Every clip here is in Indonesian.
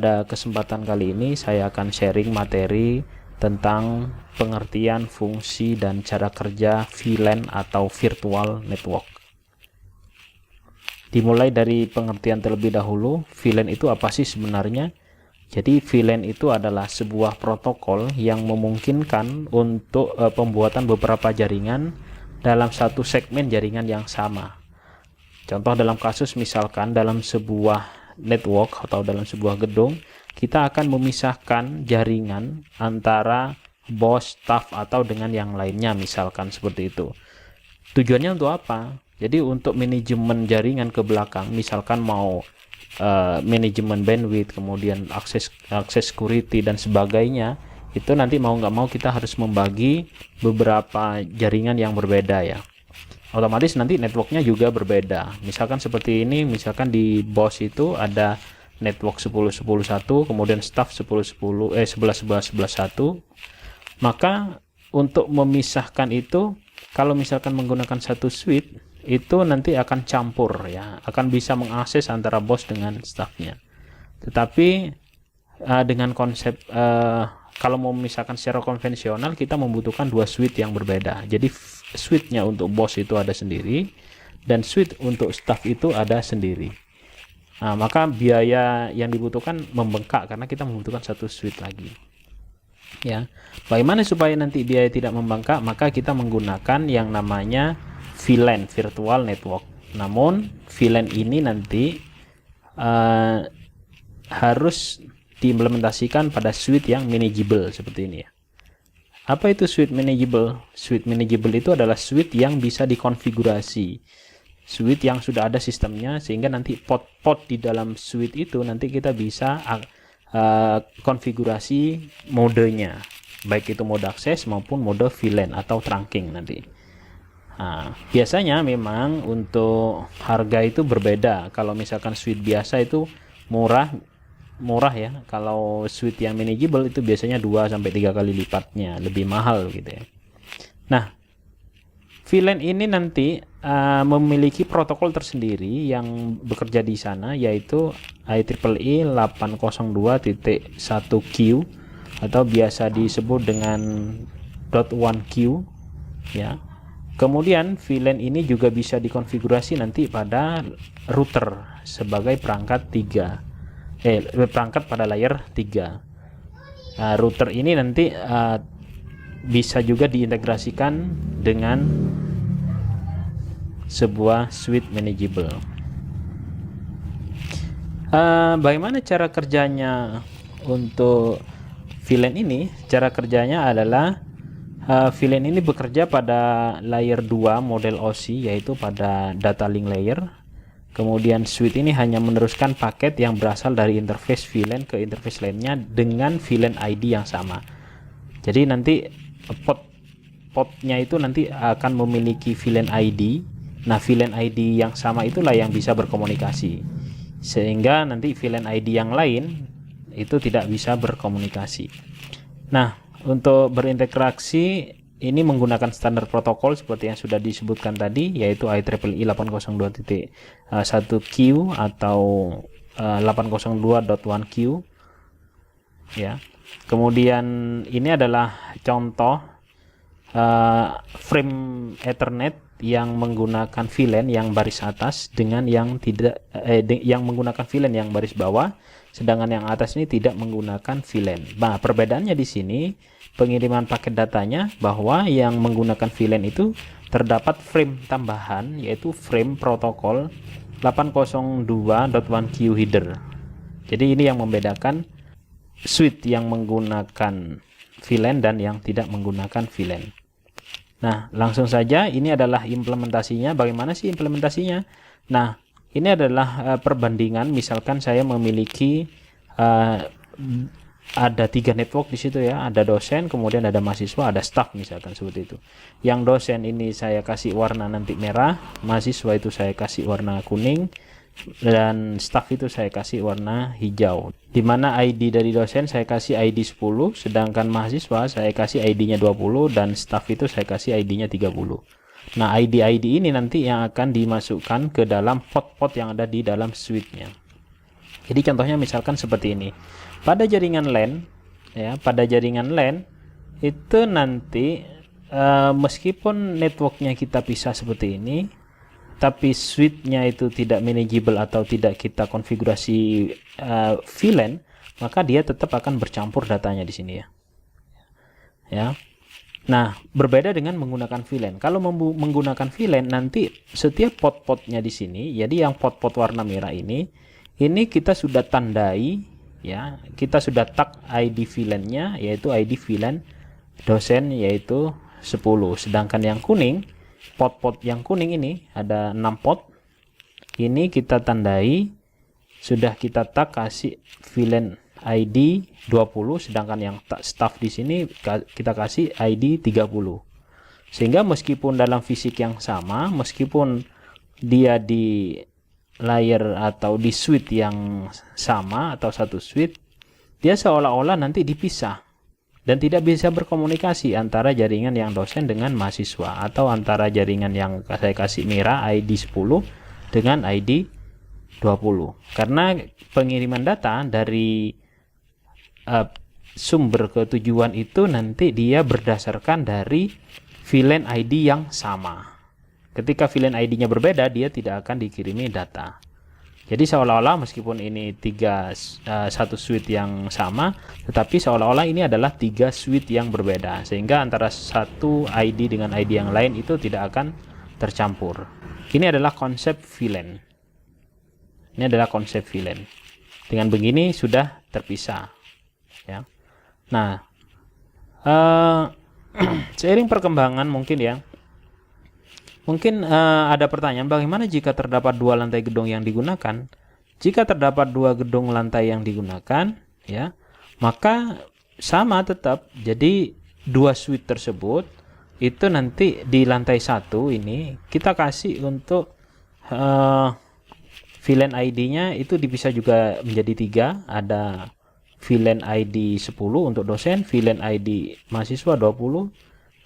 pada kesempatan kali ini saya akan sharing materi tentang pengertian fungsi dan cara kerja VLAN atau Virtual Network. Dimulai dari pengertian terlebih dahulu, VLAN itu apa sih sebenarnya? Jadi VLAN itu adalah sebuah protokol yang memungkinkan untuk pembuatan beberapa jaringan dalam satu segmen jaringan yang sama. Contoh dalam kasus misalkan dalam sebuah network atau dalam sebuah gedung, kita akan memisahkan jaringan antara bos, staff, atau dengan yang lainnya, misalkan seperti itu. Tujuannya untuk apa? Jadi untuk manajemen jaringan ke belakang, misalkan mau manajemen bandwidth, kemudian akses security dan sebagainya, itu nanti mau nggak mau kita harus membagi beberapa jaringan yang berbeda ya. Otomatis nanti networknya juga berbeda. Misalkan seperti ini, misalkan di BOS itu ada network 10.10.1, kemudian staff 11.11 11.11 Maka untuk memisahkan itu, kalau misalkan menggunakan satu switch, itu nanti akan campur ya, akan bisa mengakses antara BOS dengan staffnya. Tetapi dengan konsep kalau mau memisahkan secara konvensional, kita membutuhkan dua switch yang berbeda. Jadi switchnya untuk BOS itu ada sendiri dan switch untuk staff itu ada sendiri. Nah, maka biaya yang dibutuhkan membengkak karena kita membutuhkan satu switch lagi. Ya, bagaimana supaya nanti biaya tidak membengkak? Maka kita menggunakan yang namanya VLAN, Virtual Network. Namun VLAN ini nanti harus diimplementasikan pada switch yang manageable seperti ini ya. Apa itu switch manageable? Switch manageable itu adalah switch yang bisa dikonfigurasi, switch yang sudah ada sistemnya, sehingga nanti pot-pot di dalam switch itu nanti kita bisa konfigurasi modenya, baik itu mode akses maupun mode VLAN atau trunking nanti. Nah, biasanya memang untuk harga itu berbeda. Kalau misalkan switch biasa itu murah ya. Kalau switch yang manageable itu biasanya 2-3 kali lipatnya lebih mahal gitu ya. Nah, VLAN ini nanti memiliki protokol tersendiri yang bekerja di sana, yaitu IEEE 802.1q atau biasa disebut dengan .1q ya. Kemudian VLAN ini juga bisa dikonfigurasi nanti pada router sebagai perangkat perangkat pada layer 3. Nah, router ini nanti bisa juga diintegrasikan dengan sebuah switch manageable. Bagaimana cara kerjanya untuk VLAN ini? Cara kerjanya adalah VLAN ini bekerja pada layer 2 model OSI, yaitu pada data link layer. Kemudian switch ini hanya meneruskan paket yang berasal dari interface VLAN ke interface lainnya dengan VLAN ID yang sama. Jadi nanti potnya itu nanti akan memiliki VLAN ID. Nah, VLAN ID yang sama itulah yang bisa berkomunikasi, sehingga nanti VLAN ID yang lain itu tidak bisa berkomunikasi. Nah, untuk berinteraksi ini menggunakan standar protokol seperti yang sudah disebutkan tadi, yaitu IEEE 802.1q atau 802.1q ya. Kemudian ini adalah contoh frame Ethernet yang menggunakan VLAN yang baris atas dengan yang tidak yang menggunakan VLAN yang baris bawah, sedangkan yang atas ini tidak menggunakan VLAN. Nah, perbedaannya di sini pengiriman paket datanya, bahwa yang menggunakan VLAN itu terdapat frame tambahan, yaitu frame protokol 802.1q header. Jadi ini yang membedakan switch yang menggunakan VLAN dan yang tidak menggunakan VLAN. Nah, langsung saja ini adalah implementasinya. Bagaimana sih implementasinya? Nah, ini adalah perbandingan. Misalkan saya memiliki ada 3 network di situ ya, ada dosen, kemudian ada mahasiswa, ada staff, misalkan seperti itu. Yang dosen ini saya kasih warna nanti merah, mahasiswa itu saya kasih warna kuning, dan staff itu saya kasih warna hijau. Dimana ID dari dosen saya kasih ID 10, sedangkan mahasiswa saya kasih ID-nya 20, dan staff itu saya kasih ID-nya 30. Nah, ID-ID ini nanti yang akan dimasukkan ke dalam pot-pot yang ada di dalam switch-nya. Jadi contohnya misalkan seperti ini. Pada jaringan LAN, ya, pada jaringan LAN itu nanti meskipun networknya kita pisah seperti ini, tapi switch-nya itu tidak manageable atau tidak kita konfigurasi VLAN, maka dia tetap akan bercampur datanya di sini ya. Ya. Nah, berbeda dengan menggunakan VLAN. Kalau menggunakan VLAN, nanti setiap pot-potnya di sini, jadi yang pot-pot warna merah ini kita sudah tandai, ya, kita sudah tag ID VLAN-nya, yaitu ID VLAN dosen yaitu 10. Sedangkan yang kuning, pot-pot yang kuning ini ada 6 pot. Ini kita tandai, sudah kita tag kasih VLAN ID 20, sedangkan yang staff di sini kita kasih ID 30. Sehingga meskipun dalam fisik yang sama, meskipun dia di layer atau di switch yang sama atau satu switch, dia seolah-olah nanti dipisah dan tidak bisa berkomunikasi antara jaringan yang dosen dengan mahasiswa, atau antara jaringan yang saya kasih merah ID 10 dengan ID 20. Karena pengiriman data dari sumber ke tujuan itu nanti dia berdasarkan dari VLAN ID yang sama. Ketika VLAN ID-nya berbeda, dia tidak akan dikirimi data. Jadi seolah-olah meskipun ini satu switch yang sama, tetapi seolah-olah ini adalah 3 switch yang berbeda, sehingga antara satu ID dengan ID yang lain itu tidak akan tercampur. Ini adalah konsep VLAN. Ini adalah konsep VLAN. Dengan begini sudah terpisah. Ya. Nah, seiring perkembangan mungkin ya, ada pertanyaan, bagaimana jika terdapat 2 lantai gedung yang digunakan? Jika terdapat 2 gedung lantai yang digunakan, ya, maka sama tetap. Jadi 2 switch tersebut itu nanti di lantai 1 ini kita kasih untuk VLAN ID-nya itu bisa juga menjadi 3, ada VLAN ID 10 untuk dosen, VLAN ID mahasiswa 20,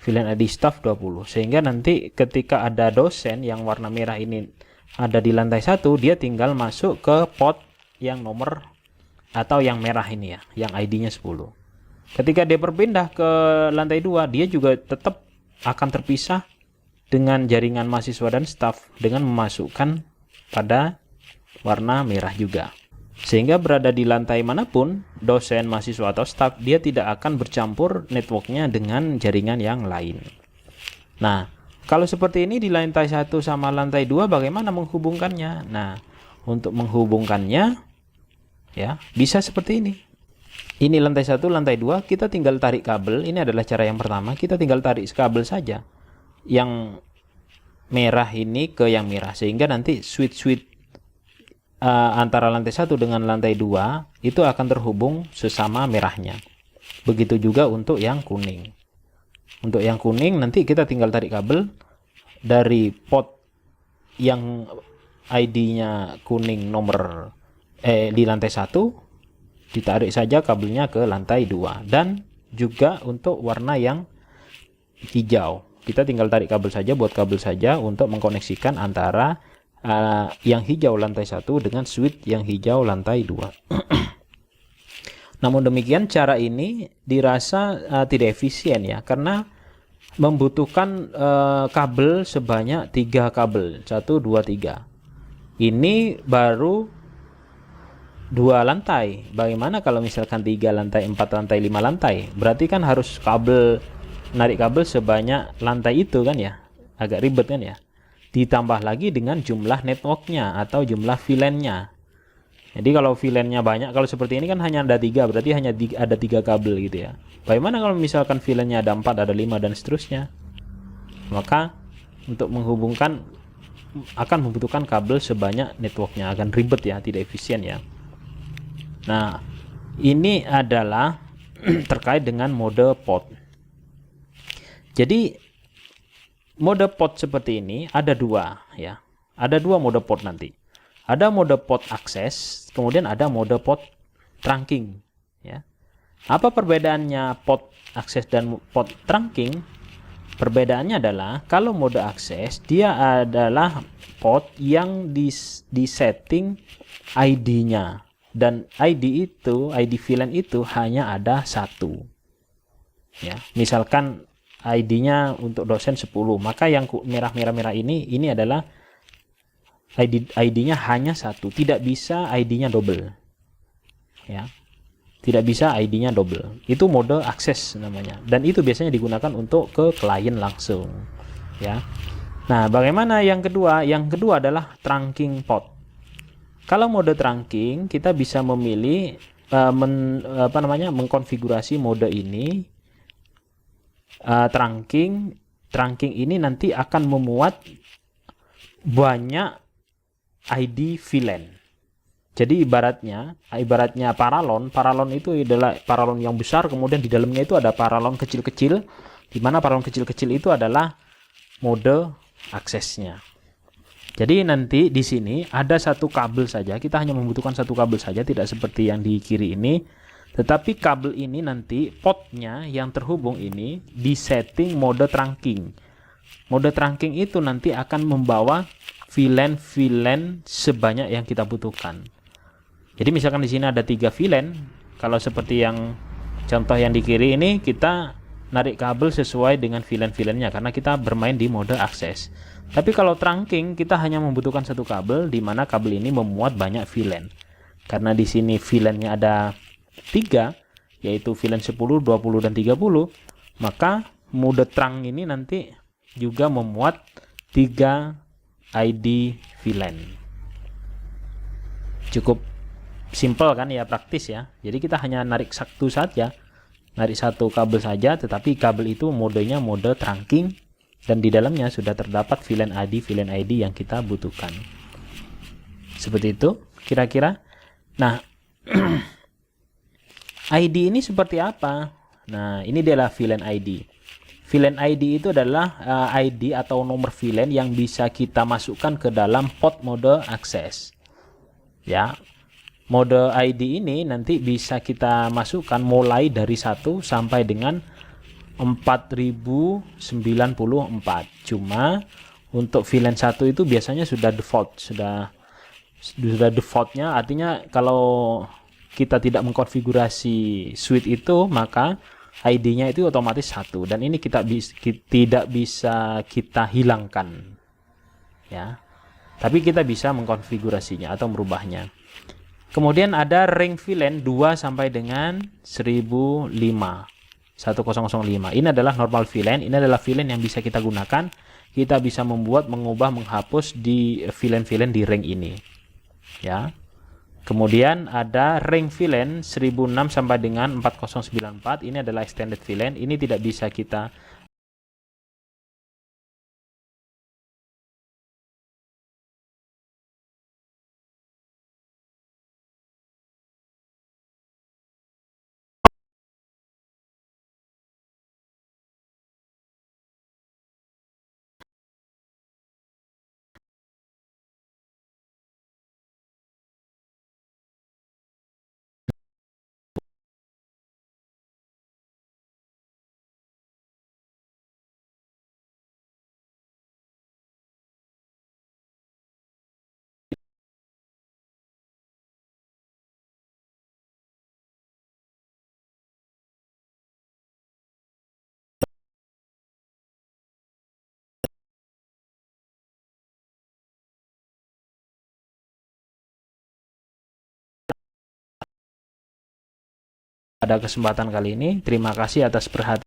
VLAN ID staff 20. Sehingga nanti ketika ada dosen yang warna merah ini ada di lantai 1, dia tinggal masuk ke pot yang nomor atau yang merah ini ya, yang ID-nya 10. Ketika dia berpindah ke lantai 2, dia juga tetap akan terpisah dengan jaringan mahasiswa dan staff dengan memasukkan pada warna merah juga. Sehingga berada di lantai manapun, dosen, mahasiswa, atau staf, dia tidak akan bercampur networknya dengan jaringan yang lain. Nah, kalau seperti ini di lantai 1 sama lantai 2, bagaimana menghubungkannya? Nah, untuk menghubungkannya, ya, bisa seperti ini. Ini lantai 1, lantai 2, kita tinggal tarik kabel. Ini adalah cara yang pertama, kita tinggal tarik kabel saja. Yang merah ini ke yang merah, sehingga nanti switch-switch antara lantai 1 dengan lantai 2 itu akan terhubung sesama merahnya. Begitu juga untuk yang kuning. Untuk yang kuning nanti kita tinggal tarik kabel dari pot yang ID-nya kuning nomor di lantai 1, ditarik saja kabelnya ke lantai 2. Dan juga untuk warna yang hijau, kita tinggal tarik kabel saja, buat kabel saja untuk mengkoneksikan antara yang hijau lantai 1 dengan switch yang hijau lantai 2. Namun demikian cara ini dirasa tidak efisien ya, karena membutuhkan kabel sebanyak 3 kabel, 1, 2, 3. Ini baru 2 lantai. Bagaimana kalau misalkan 3 lantai, 4 lantai, 5 lantai? Berarti kan harus narik kabel sebanyak lantai itu kan ya, agak ribet kan ya. Ditambah lagi dengan jumlah networknya atau jumlah VLAN-nya. Jadi kalau VLAN-nya banyak, kalau seperti ini kan hanya ada 3, berarti hanya ada 3 kabel gitu ya. Bagaimana kalau misalkan VLAN-nya ada 4, ada 5 dan seterusnya? Maka untuk menghubungkan akan membutuhkan kabel sebanyak networknya, akan ribet ya, tidak efisien ya. Nah, ini adalah terkait dengan mode pot. Jadi mode pot seperti ini ada 2 ya. Ada 2 mode pot nanti. Ada mode pot akses, kemudian ada mode pot trunking ya. Apa perbedaannya pot akses dan pot trunking? Perbedaannya adalah kalau mode akses dia adalah pot yang disetting ID-nya dan ID VLAN itu hanya ada satu. Ya, misalkan ID-nya untuk dosen 10, maka yang merah-merah ini adalah ID-nya hanya satu, tidak bisa ID-nya double. Ya. Tidak bisa ID-nya double. Itu mode akses namanya. Dan itu biasanya digunakan untuk ke klien langsung. Ya. Nah, bagaimana yang kedua? Yang kedua adalah trunking port. Kalau mode trunking, kita bisa memilih mengkonfigurasi mode ini. Trunking ini nanti akan memuat banyak ID VLAN. Jadi ibaratnya paralon itu adalah paralon yang besar, kemudian di dalamnya itu ada paralon kecil-kecil, di mana paralon kecil-kecil itu adalah mode aksesnya. Jadi nanti di sini ada satu kabel saja, kita hanya membutuhkan satu kabel saja, tidak seperti yang di kiri ini. Tetapi kabel ini nanti potnya yang terhubung ini disetting mode trunking. Mode trunking itu nanti akan membawa VLAN sebanyak yang kita butuhkan. Jadi misalkan di sini ada 3 VLAN, kalau seperti yang contoh yang di kiri ini, kita narik kabel sesuai dengan VLAN-VLAN-nya karena kita bermain di mode akses. Tapi kalau trunking, kita hanya membutuhkan satu kabel, di mana kabel ini memuat banyak VLAN. Karena di sini VLAN-nya ada 3, yaitu VLAN 10, 20, dan 30, maka mode trunk ini nanti juga memuat 3 ID VLAN. Cukup simple kan ya, praktis ya. Jadi kita hanya narik satu kabel saja, tetapi kabel itu modenya mode trunking dan di dalamnya sudah terdapat VLAN ID yang kita butuhkan. Seperti itu kira-kira. Nah, ID ini seperti apa? Nah, ini adalah VLAN ID. VLAN ID itu adalah ID atau nomor VLAN yang bisa kita masukkan ke dalam port mode akses. Ya. Mode ID ini nanti bisa kita masukkan mulai dari 1 sampai dengan 4094. Cuma untuk VLAN 1 itu biasanya sudah defaultnya, artinya kalau kita tidak mengkonfigurasi suite itu, maka ID-nya itu otomatis 1, dan ini tidak bisa kita hilangkan. Ya. Tapi kita bisa mengkonfigurasinya atau merubahnya. Kemudian ada ring VLAN 2 sampai dengan 1005. Ini adalah normal VLAN. Ini adalah VLAN yang bisa kita gunakan. Kita bisa membuat, mengubah, menghapus di VLAN-VLAN di ring ini. Ya. Kemudian ada ring VLAN 1006 sampai dengan 4094. Ini adalah extended VLAN. Ini tidak bisa kita pada kesempatan kali ini. Terima kasih atas perhatian.